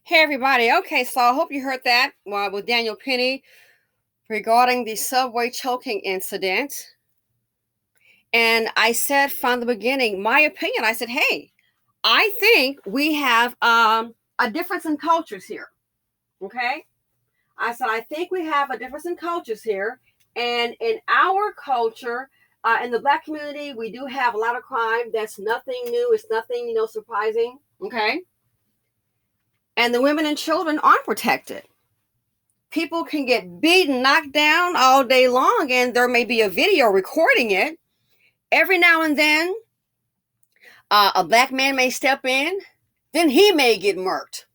Hey everybody. Okay, so I hope you heard that with Daniel Penny regarding the subway choking incident. And I said from the beginning, my opinion, I said, hey, I think we have a difference in cultures here. Okay? I said, I think we have a difference in cultures here. And in our culture, in the Black community, we do have a lot of crime. That's nothing new. It's nothing, surprising. Okay? And the women and children aren't protected. People can get beaten, knocked down all day long, and there may be a video recording it. Every now and then, a black man may step in, then he may get murked,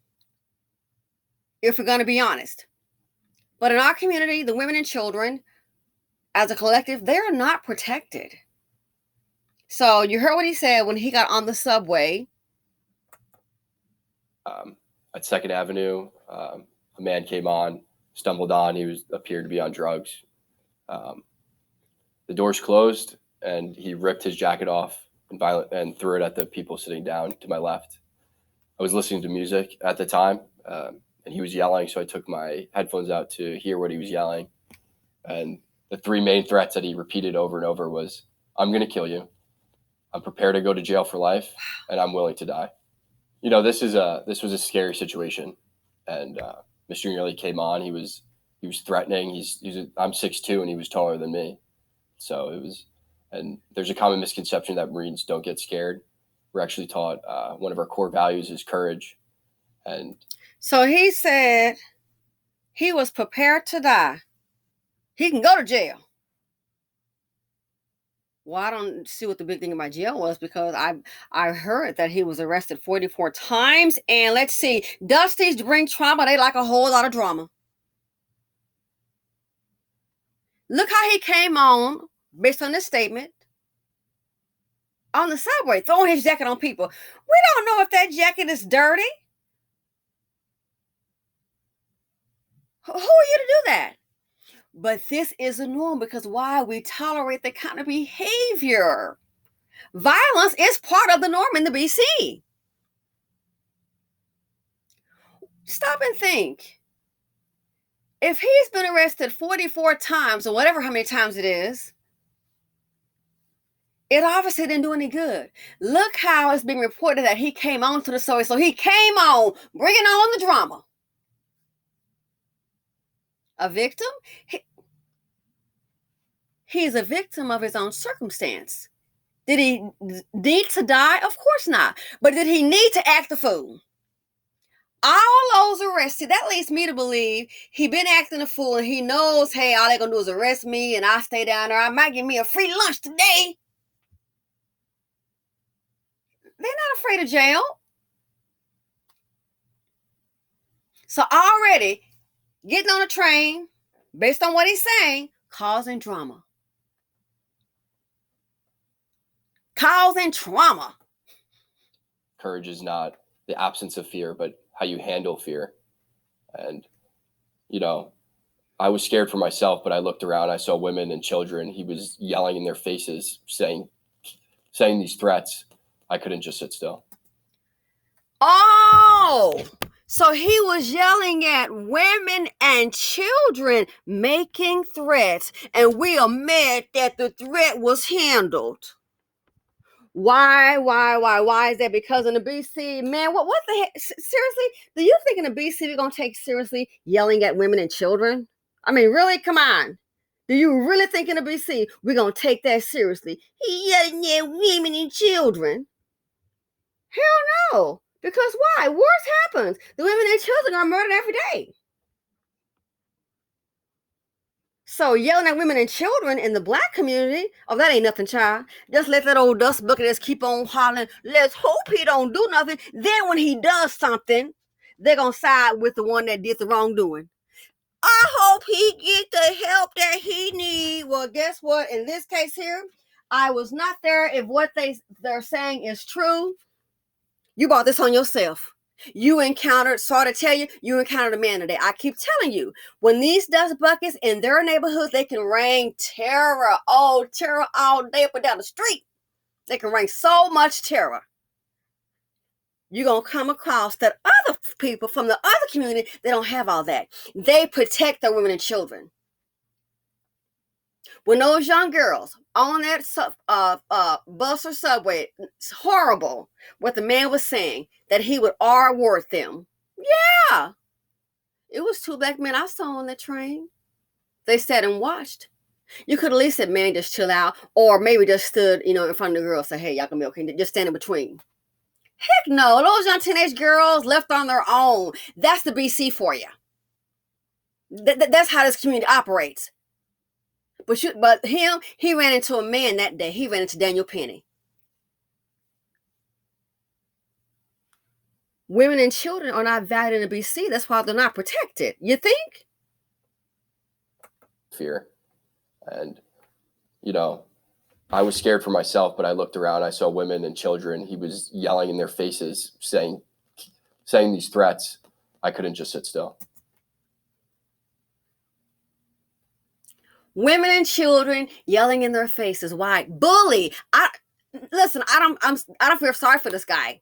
if we're going to be honest. But in our community, the women and children, as a collective, they're not protected. So you heard what he said when he got on the subway. At 2nd Avenue, a man came on, stumbled on. He appeared to be on drugs. The doors closed, and he ripped his jacket off and threw it at the people sitting down to my left. I was listening to music at the time, and he was yelling, so I took my headphones out to hear what he was yelling. And the three main threats that he repeated over and over was, "I'm going to kill you. I'm prepared to go to jail for life, and I'm willing to die." This was a scary situation, and Mr. Neely came on. He was threatening. I'm 6'2", and he was taller than me, so it was. And there's a common misconception that Marines don't get scared. We're actually taught one of our core values is courage, and so he said he was prepared to die. He can go to jail. Well, I don't see what the big thing about jail was, because I heard that he was arrested 44 times. And let's see, Dusties bring trauma. They like a whole lot of drama. Look how he came on, based on this statement, on the subway, throwing his jacket on people. We don't know if that jacket is dirty. Who are you to do that? But this is a norm, because why? We tolerate that kind of behavior. Violence is part of the norm in the BC. Stop and think. If he's been arrested 44 times, or whatever, how many times it is, it obviously didn't do any good. Look how it's being reported that he came on to the story. So he came on, bringing on the drama. A victim? He's a victim of his own circumstance. Did he need to die? Of course not. But did he need to act a fool? All those arrested, that leads me to believe he been acting a fool, and he knows, hey, all they're going to do is arrest me, and I stay down there. I might get me a free lunch today. They're not afraid of jail. So already, getting on a train, based on what he's saying, causing drama. Causing trauma. Courage is not the absence of fear, but how you handle fear. And, I was scared for myself, but I looked around, I saw women and children. He was yelling in their faces, saying these threats. I couldn't just sit still. Oh, so he was yelling at women and children, making threats, and we admit that the threat was handled. Why is that? Because in the BC, man, what the heck? Seriously, do you think in the BC we're going to take seriously yelling at women and children? I mean, really? Come on. Do you really think in the BC we're going to take that seriously? He yelling at women and children? Hell no. Because why? Wars happens. The women and children are murdered every day. So yelling at women and children in the Black community, oh, that ain't nothing, child. Just let that old dust bucket just keep on hollering. Let's hope he don't do nothing. Then when he does something, they're going to side with the one that did the wrongdoing. I hope he get the help that he need. Well, guess what? In this case here, I was not there. If what they're saying is true, you brought this on yourself. You encountered a man today. I keep telling you, when these dust buckets in their neighborhoods, they can rain terror all day up and down the street. They can rain so much terror. You're going to come across that other people from the other community, they don't have all that. They protect their women and children. When those young girls on that bus or subway, it's horrible what the man was saying, that he would R-word them. Yeah. It was 2 black men I saw on that train. They sat and watched. You could at least said, man, just chill out. Or maybe just stood, in front of the girls, say, hey, y'all gonna be okay. Just stand in between. Heck no. Those young teenage girls left on their own. That's the BC for you. That's how this community operates. But he ran into a man that day. He ran into Daniel Penny. Women and children are not valued in the BC. That's why they're not protected. You think? Fear. And, I was scared for myself, but I looked around. I saw women and children. He was yelling in their faces, saying these threats. I couldn't just sit still. Women and children yelling in their faces. Why? Bully. I don't feel sorry for this guy.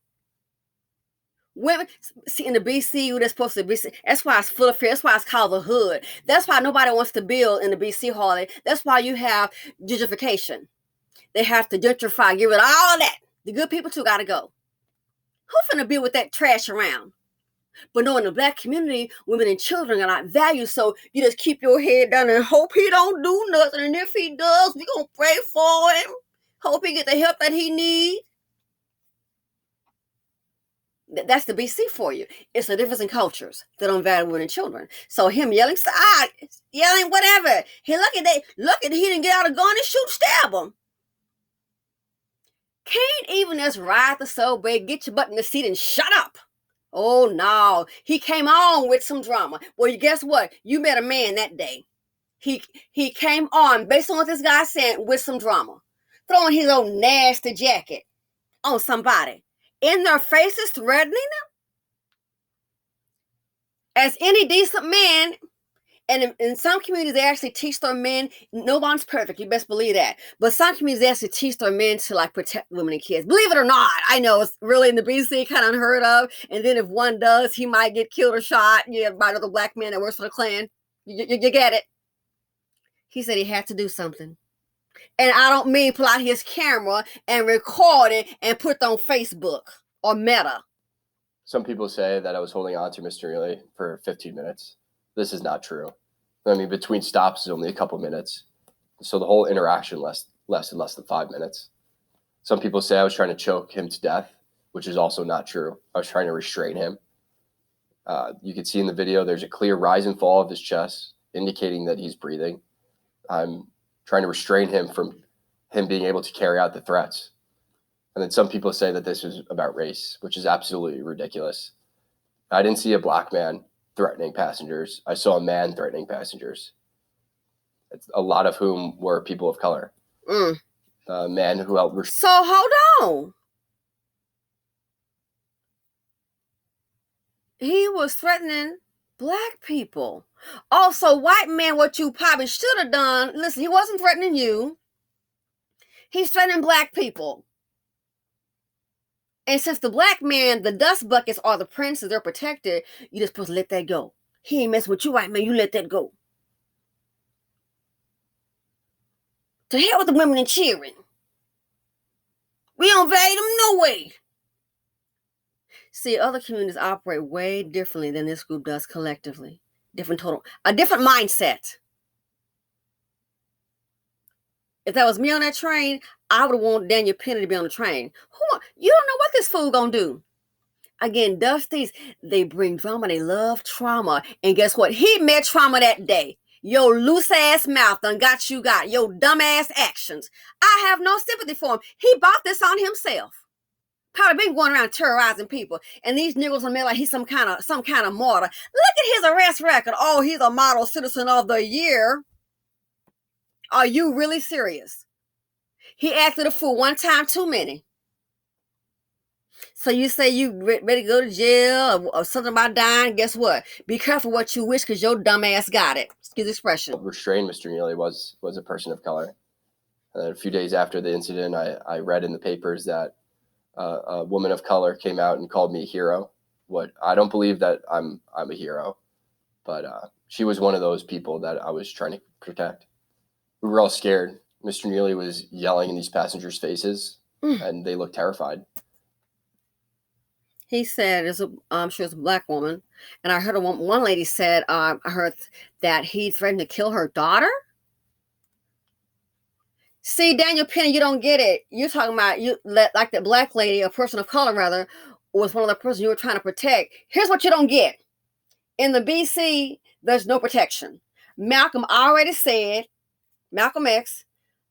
Women, see, in the BC, they're supposed to be. That's why it's full of fear. That's why it's called the hood. That's why nobody wants to build in the BC, Harley. That's why you have gentrification. They have to gentrify, get rid of all of that. The good people too gotta go. Who finna build with that trash around? But no, in the black community, women and children are not valued. So you just keep your head down and hope he don't do nothing. And if he does, we gonna pray for him. Hope he get the help that he needs. That's the BC for you. It's the difference in cultures that don't value women and children. So him yelling, whatever. He he didn't get out a gun and stab him. Can't even just ride the subway, get your butt in the seat and shut up. Oh no, he came on with some drama. Well, guess what? You met a man that day. He came on, based on what this guy said, with some drama. Throwing his own nasty jacket on somebody. In their faces, threatening them. As any decent man, and in some communities, they actually teach their men, no one's perfect, you best believe that. But some communities, they actually teach their men to protect women and kids. Believe it or not, I know it's really in the BC kind of unheard of. And then if one does, he might get killed or shot. By another black man that works for the Klan. You get it. He said he had to do something. And I don't mean pull out his camera and record it and put it on Facebook or Meta. Some people say that I was holding on to Mr. Neely for 15 minutes. This is not true. I mean, between stops is only a couple minutes. So the whole interaction lasted less than 5 minutes. Some people say I was trying to choke him to death, which is also not true. I was trying to restrain him. You can see in the video, there's a clear rise and fall of his chest, indicating that he's breathing. I'm trying to restrain him from him being able to carry out the threats. And then some people say that this is about race, which is absolutely ridiculous. I didn't see a black man threatening passengers. I saw a man threatening passengers, a lot of whom were people of color. A man who helped. So hold on. He was threatening black people. Also, white man, what you probably should have done, listen, he wasn't threatening you. He's threatening black people. And since the black man, the dust buckets are the princes, they're protected, you're just supposed to let that go. He ain't messing with you, white man, you let that go. To hell with the women and children. We don't value them no way. See, other communities operate way differently than this group does collectively. A different mindset. If that was me on that train, I would have wanted Daniel Penny to be on the train. You don't know what this fool gonna do. Again, Dusties, they bring drama. They love trauma. And guess what? He met trauma that day. Your loose ass mouth done got your dumb ass actions. I have no sympathy for him. He bought this on himself. Probably been going around terrorizing people. And these niggas are made like he's some kind of martyr. Look at his arrest record. Oh, he's a model citizen of the year. Are you really serious? He acted a fool one time too many. So you say you ready to go to jail or something about dying? Guess what? Be careful what you wish, because your dumb ass got it. Excuse the expression. Restrained Mr. Neely was a person of color. And then a few days after the incident, I read in the papers that a woman of color came out and called me a hero. what I don't believe that I'm a hero, but she was one of those people that I was trying to protect. We were all scared. Mr. Neely was yelling in these passengers' faces, and they looked terrified. He said, she was a black woman, and I heard one lady said, I heard that he threatened to kill her daughter. See, Daniel Penny, you don't get it. You're talking about like the black lady, a person of color rather, was one of the persons you were trying to protect. Here's what you don't get. In the BC, there's no protection. Malcolm already said, Malcolm X,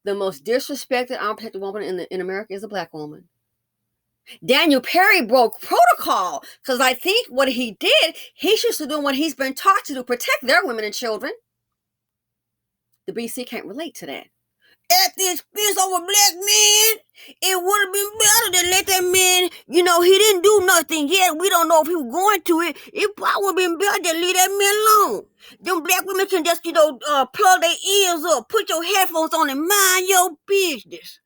the most disrespected, unprotected woman in America is a black woman. Daniel Perry broke protocol because I think what he did, he's used to doing what he's been taught to do, protect their women and children. The BC can't relate to that. At the expense of a black man, it would have been better to let that man, he didn't do nothing yet. We don't know if he was going to it. It probably would have been better to leave that man alone. Them black women can just, plug their ears up, put your headphones on and mind your business.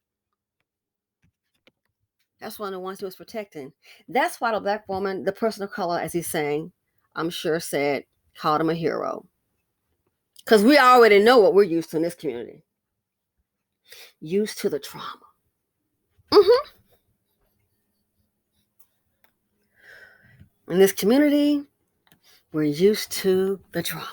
That's one of the ones he was protecting. That's why the black woman, the person of color, as he's saying, I'm sure called him a hero. Because we already know what we're used to in this community. Used to the trauma. In this community, we're used to the trauma.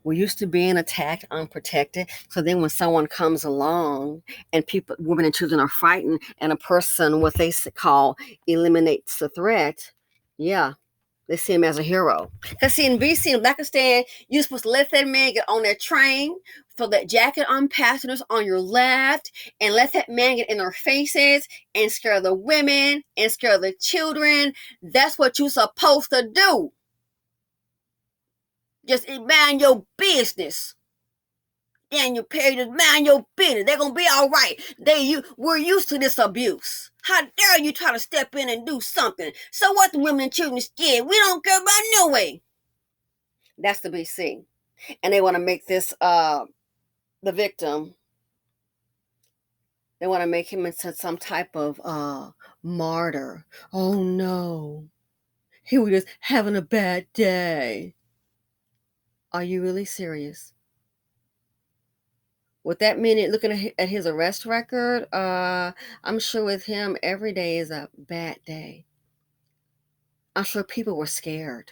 We're used to being attacked, unprotected. So then when someone comes along and women and children are frightened and a person, what they call, eliminates the threat, yeah, they see him as a hero. Because see, in BC and Pakistan, you're supposed to let that man get on that train, throw that jacket on passengers on your left, and let that man get in their faces and scare the women and scare the children. That's what you're supposed to do. Just mind your business. Daniel Perry, just mind your business. They're gonna be all right. We're used to this abuse. How dare you try to step in and do something? So what? The women and children scared. We don't care about no way. That's the BC, and they want to make this the victim. They want to make him into some type of martyr. Oh no, he was just having a bad day. Are you really serious? With that minute, looking at his arrest record, I'm sure with him, every day is a bad day. I'm sure people were scared.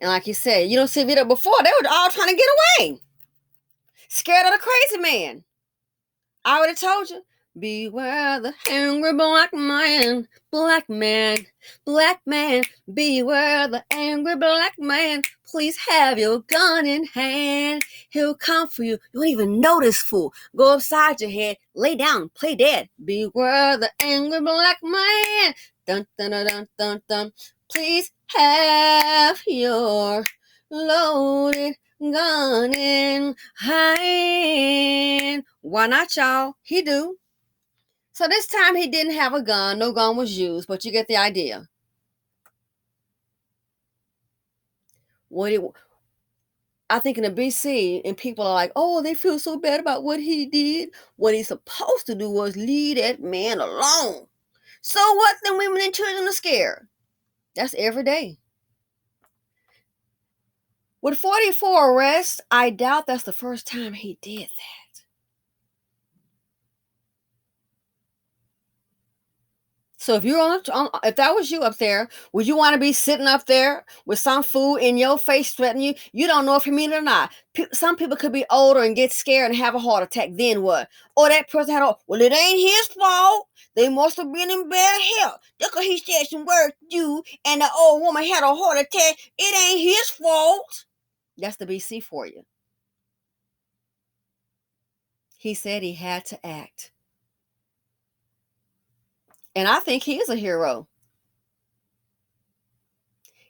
And like you said, you don't see video before, they were all trying to get away. Scared of the crazy man. I already told you. Beware the angry black man, black man, black man. Beware the angry black man. Please have your gun in hand. He'll come for you. You don't even know this fool. Go upside your head, lay down, play dead. Beware the angry black man. Dun dun dun dun dun dun. Please have your loaded gun in hand. Why not, y'all? He do. So this time he didn't have a gun. No gun was used, but you get the idea. I think in the BC, and people are like, oh, they feel so bad about what he did. What he's supposed to do was leave that man alone. So what? Then women and children are scared. That's every day. With 44 arrests, I doubt that's the first time he did that. So if that was you up there, would you want to be sitting up there with some fool in your face threatening you? You don't know if he mean it or not. Some people could be older and get scared and have a heart attack. Then what? Or that person well, it ain't his fault. They must have been in bad health. Look, he said some words to you, and the old woman had a heart attack. It ain't his fault. That's the BC for you. He said he had to act. And I think he is a hero.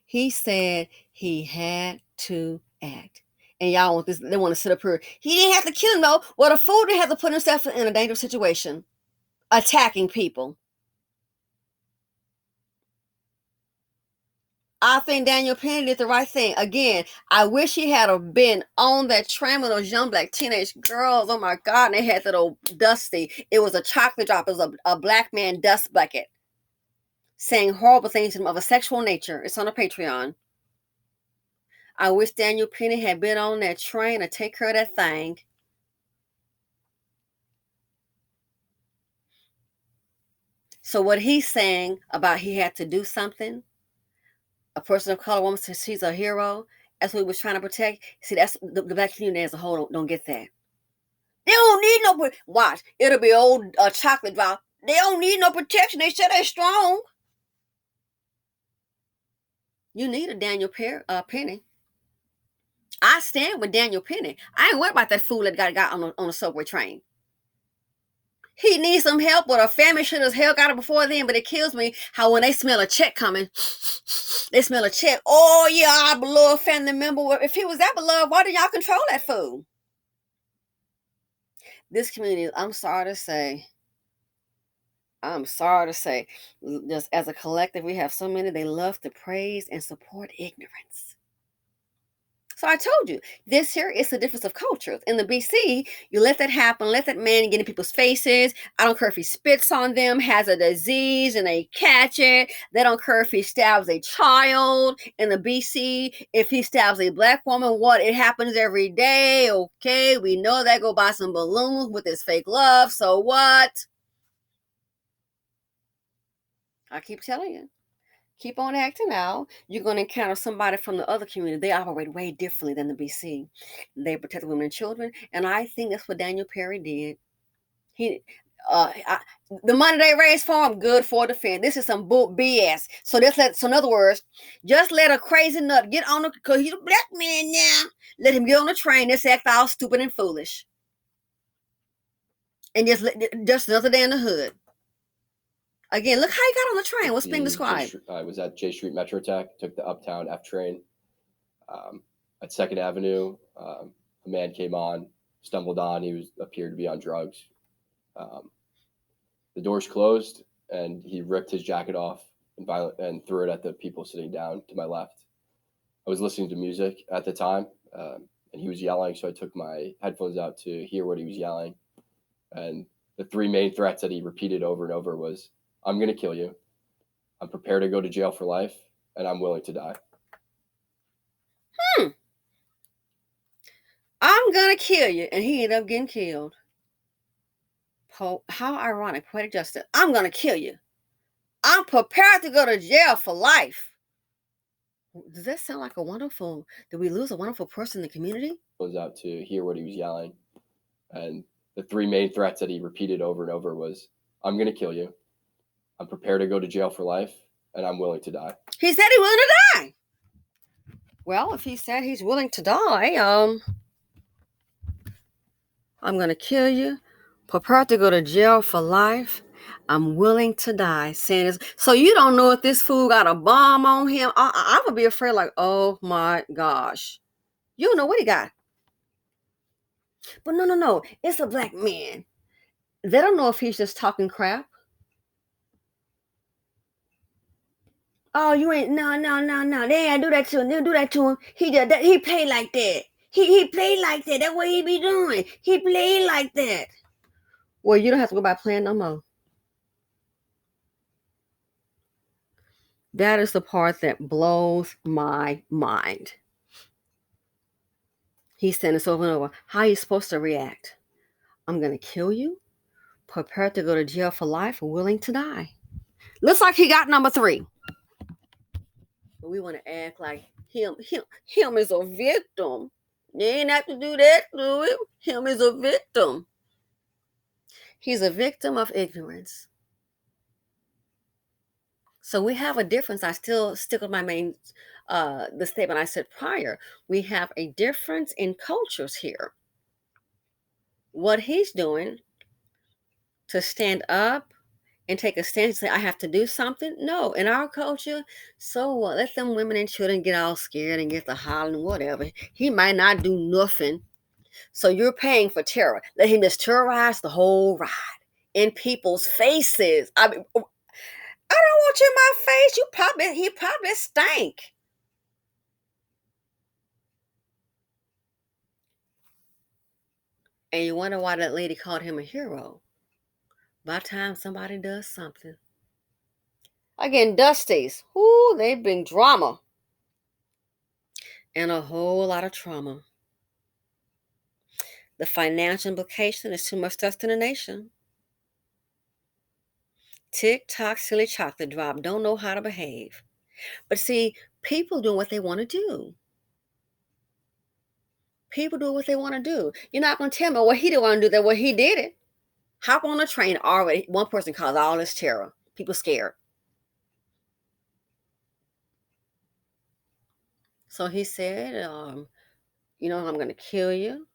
He said he had to act. And y'all want this, they want to sit up here. He didn't have to kill him though. Well, the fool didn't have to put himself in a dangerous situation. Attacking people. I think Daniel Penny did the right thing. Again, I wish he had been on that train with those young black teenage girls. Oh my God, and they had that old Dusty. It was a chocolate drop. It was a black man dust bucket saying horrible things to him of a sexual nature. It's on a Patreon. I wish Daniel Penny had been on that train to take care of that thing. So what he's saying about he had to do something, a person of color woman says she's a hero, that's what he was trying to protect. See, that's the black community as a whole don't get that. They don't need no, watch, it'll be old chocolate drop. They don't need no protection. They said they're strong. You need a Daniel Penny. I stand with Daniel Penny. I ain't worried about that fool that got on a subway train. He needs some help, but a family should have hell got it before then. But it kills me how when they smell a check coming, they smell a check. Oh yeah, our beloved family member. If he was that beloved, why did y'all control that fool? This community, I'm sorry to say, just as a collective, we have so many, they love to praise and support ignorance. So I told you, this here is the difference of cultures. In the BC, you let that happen, let that man get in people's faces. I don't care if he spits on them, has a disease, and they catch it. They don't care if he stabs a child. In the BC, if he stabs a black woman, what? It happens every day. Okay, we know that. Go buy some balloons with his fake love. So what? I keep telling you. Keep on acting out. You're going to encounter somebody from the other community. They operate way differently than the BC. They protect women and children, and I think that's what Daniel Perry did. The money they raised for him, good for defense. This is some bull BS. So in other words, just let a crazy nut get on the, because he's a black man now. Let him get on the train. Just act all stupid and foolish, and just another day in the hood. Again, look how he got on the train. What's being described? I was at J Street Metro Tech, took the Uptown F train. At 2nd Avenue, a man came on, stumbled on. He appeared to be on drugs. The doors closed, and he ripped his jacket off and threw it at the people sitting down to my left. I was listening to music at the time, and he was yelling, so I took my headphones out to hear what he was yelling. And the three main threats that he repeated over and over was, I'm going to kill you. I'm prepared to go to jail for life, and I'm willing to die. I'm going to kill you. And he ended up getting killed. How ironic. Poetic justice. I'm going to kill you. I'm prepared to go to jail for life. Does that sound like did we lose a wonderful person in the community? I was out to hear what he was yelling. And the three main threats that he repeated over and over was, I'm going to kill you. I'm prepared to go to jail for life, and I'm willing to die. He said he's willing to die. Well, if he said he's willing to die, I'm going to kill you. Prepared to go to jail for life. I'm willing to die. Saying this. So you don't know if this fool got a bomb on him. I would be afraid like, oh my gosh. You don't know what he got. But no. It's a black man. They don't know if he's just talking crap. Oh, you ain't no. They ain't do that to him. They do that to him. He played like that. He played like that. That's what he be doing. He played like that. Well, you don't have to go by playing no more. That is the part that blows my mind. He's saying this over and over. How are you supposed to react? I'm going to kill you. Prepared to go to jail for life. Willing to die. Looks like he got number 3. But we want to act like him is a victim. You ain't have to do that to him. Him is a victim. He's a victim of ignorance. So we have a difference. I still stick with my main, the statement I said prior. We have a difference in cultures here. What he's doing to stand up and take a stand and say, I have to do something. No, in our culture, so what? Let them women and children get all scared and get to hollering, whatever. He might not do nothing. So you're paying for terror. Let him just terrorize the whole ride in people's faces. I mean, I don't want you in my face. He probably stank. And you wonder why that lady called him a hero. By the time somebody does something. Again, Dusties. Whoo, they've been drama. And a whole lot of trauma. The financial implication is too much dust in the nation. Tick tock, silly chocolate drop, don't know how to behave. But see, people doing what they want to do. People do what they want to do. You're not going to tell me, well, he didn't want to do that. Well, he did it. Hop on a train already. One person caused all this terror. People scared. So he said, I'm going to kill you.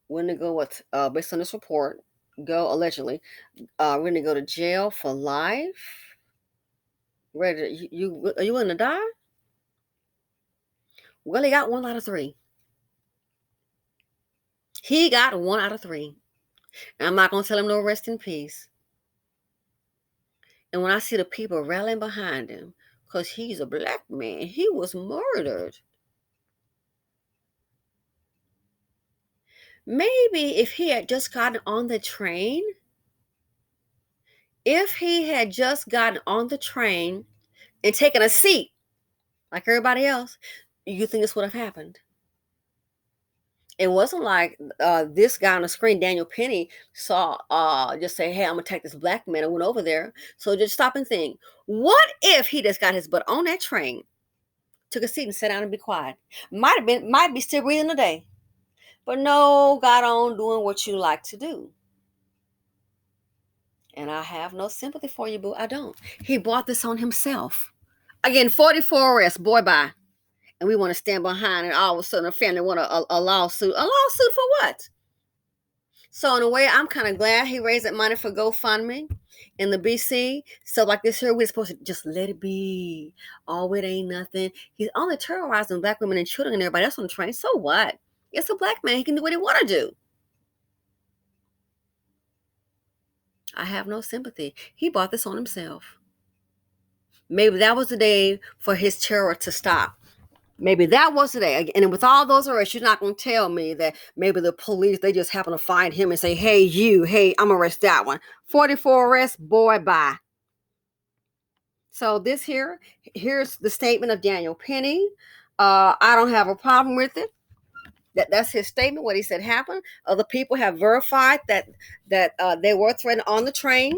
We're going to go with, based on this report, go allegedly, we're going to go to jail for life. Ready? Are you going to die? Well, he got 1 out of 3. He got 1 out of 3. And I'm not going to tell him no rest in peace. And when I see the people rallying behind him, because he's a black man, he was murdered. Maybe if he had just gotten on the train, and taken a seat like everybody else, you think this would have happened. It wasn't like this guy on the screen, Daniel Penny, saw just say, hey, I'm going to take this black man and went over there. So just stop and think, what if he just got his butt on that train, took a seat and sat down and be quiet? Might be still breathing today. But no, got on doing what you like to do. And I have no sympathy for you, boo. I don't. He brought this on himself. Again, 44 arrests, boy, bye. And we want to stand behind, and all of a sudden a family want a lawsuit. A lawsuit for what? So in a way, I'm kind of glad he raised that money for GoFundMe in the BC. So like this here, we're supposed to just let it be. Oh, it ain't nothing. He's only terrorizing black women and children and everybody else on the train. So what? It's a black man. He can do what he want to do. I have no sympathy. He brought this on himself. Maybe that was the day for his terror to stop. Maybe that was the day. And with all those arrests, you're not going to tell me that maybe the police, they just happen to find him and say, hey, I'm arrest that one. 44 arrests, boy, bye. So here's the statement of Daniel Penny. I don't have a problem with it. That's his statement, what he said happened. Other people have verified that they were threatened on the train.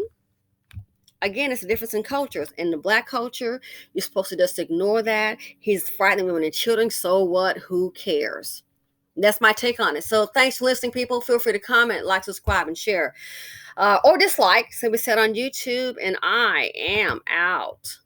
Again, it's a difference in cultures. In the black culture, you're supposed to just ignore that. He's frightening women and children. So what? Who cares? That's my take on it. So thanks for listening, people. Feel free to comment, like, subscribe, and share. Or dislike. So we said on YouTube, and I am out.